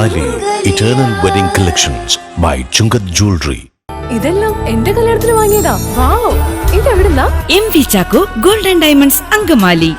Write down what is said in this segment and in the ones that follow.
Angamaly eternal wedding collections by Chungath jewellery. ഇതെല്ലാം എന്റെ കല്യാണത്തിന് വാങ്ങിയതാ. വാവ്, ഇതെവിടുന്നാ? MV Chacko golden diamonds Angamaly.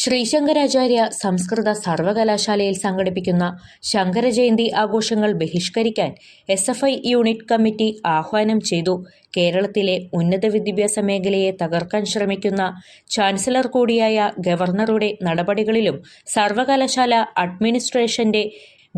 Sreesankaracharya സംസ്കൃത സർവകലാശാലയിൽ സംഘടിപ്പിക്കുന്ന ശങ്കരജയന്തി ആഘോഷങ്ങൾ ബഹിഷ്കരിക്കാൻ SFI യൂണിറ്റ് കമ്മിറ്റി ആഹ്വാനം ചെയ്തു. കേരളത്തിലെ ഉന്നത വിദ്യാഭ്യാസ മേഖലയെ തകർക്കാൻ ശ്രമിക്കുന്ന ചാൻസലർ കൂടിയായ ഗവർണറുടെ നടപടികളിലും സർവകലാശാല അഡ്മിനിസ്ട്രേഷന്റെ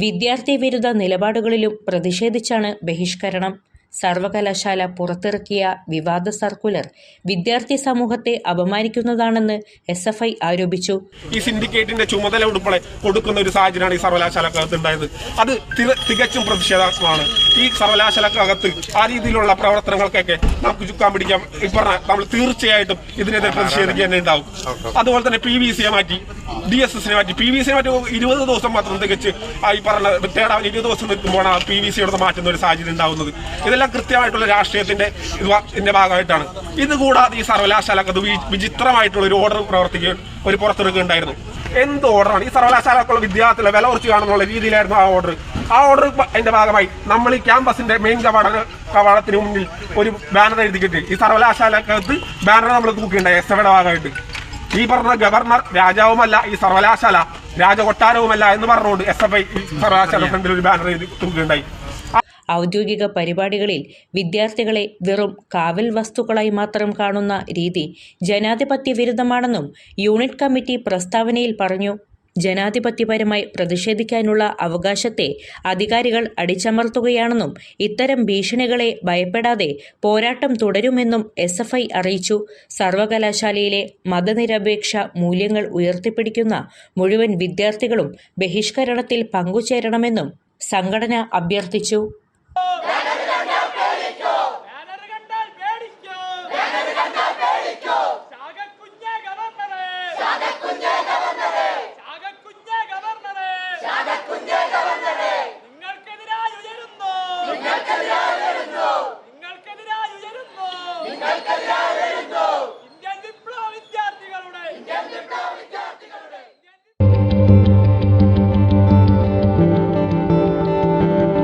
വിദ്യാർത്ഥി വിരുദ്ധ നിലപാടുകളിലും പ്രതിഷേധിച്ചാണ് ബഹിഷ്കരണം. സർവകലാശാല പുറത്തിറക്കിയ വിവാദ സർക്കുലർ വിദ്യാർത്ഥി സമൂഹത്തെ അപമാനിക്കുന്നതാണെന്ന് SFI ആരോപിച്ചു. ഈ സിൻഡിക്കേറ്റിന്റെ ചുമതല ഉൾപ്പെടെ കൊടുക്കുന്ന ഒരു സാഹചര്യമാണ് ഈ സർവകലാശാലക്കകത്ത് ഉണ്ടായത്. അത് തികച്ചും പ്രതിഷേധാത്മകമാണ്. ഈ സർവകലാശാലക്കകത്ത് ആ രീതിയിലുള്ള പ്രവർത്തനങ്ങൾക്കൊക്കെ നമുക്ക് ചുക്കാൻ പിടിക്കാം. പറഞ്ഞ നമ്മൾ തീർച്ചയായിട്ടും ഇതിനെതിരെ പ്രതിഷേധിക്കുക തന്നെ ഉണ്ടാവും. അതുപോലെ തന്നെ PVC മാറ്റി DSS മാറ്റി PVC മാറ്റി 20 ദിവസം മാത്രം തികച്ച് ഈ പറഞ്ഞ തേടാൻ 20 ദിവസം നിൽക്കുമ്പോഴാണ് PVC മാറ്റുന്ന ഒരു സാഹചര്യം ഉണ്ടാവുന്നത്. ഇതെല്ലാം കൃത്യമായിട്ടുള്ള രാഷ്ട്രീയത്തിന്റെ ഭാഗമായിട്ടാണ്. ഇതുകൂടാതെ ഈ സർവകലാശാലക്ക് വിചിത്രമായിട്ടുള്ള ഒരു ഓർഡർ ഒരു പുറത്തിറക്കുകയുണ്ടായിരുന്നു. എന്ത് ഓർഡറാണ്? ഈ സർവകലാശാലക്കുള്ള വിദ്യാർത്ഥികളെ വില കുറച്ച് കാണുന്നുള്ള രീതിയിലായിരുന്നു ആ ഓർഡർ. അതിന്റെ ഭാഗമായി നമ്മൾ ഈ ക്യാമ്പസിന്റെ മെയിൻ കവാടത്തിന് മുന്നിൽ ഒരു ബാനർ എഴുതിക്കിട്ട് ഈ സർവകലാശാലക്കകത്ത് ബാനർ നമ്മൾ തൂക്കിയിട്ടുണ്ടായി SFIയുടെ ഭാഗമായിട്ട്. ഈ പറഞ്ഞ ഗവർണർ രാജാവുമല്ല, ഈ സർവകലാശാല രാജകൊട്ടാരവുമല്ല എന്ന് പറഞ്ഞുകൊണ്ട് SFI സർവകലാശാല ഫ്രണ്ടിൽ ഒരു ബാനർ എഴുതി തൂക്കിയിട്ടുണ്ടായി. ഔദ്യോഗിക പരിപാടികളിൽ വിദ്യാർത്ഥികളെ വെറും കാവൽ വസ്തുക്കളായി മാത്രം കാണുന്ന രീതി ജനാധിപത്യ വിരുദ്ധമാണെന്നും യൂണിറ്റ് കമ്മിറ്റി പ്രസ്താവനയിൽ പറഞ്ഞു. ജനാധിപത്യപരമായി പ്രതിഷേധിക്കാനുള്ള അവകാശത്തെ അധികാരികൾ അടിച്ചമർത്തുകയാണെന്നും ഇത്തരം ഭീഷണികളെ ഭയപ്പെടാതെ പോരാട്ടം തുടരുമെന്നും SFI അറിയിച്ചു. സർവകലാശാലയിലെ മതനിരപേക്ഷ മൂല്യങ്ങൾ ഉയർത്തിപ്പിടിക്കുന്ന മുഴുവൻ വിദ്യാർത്ഥികളും ബഹിഷ്കരണത്തിൽ പങ്കുചേരണമെന്നും സംഘടന അഭ്യർത്ഥിച്ചു.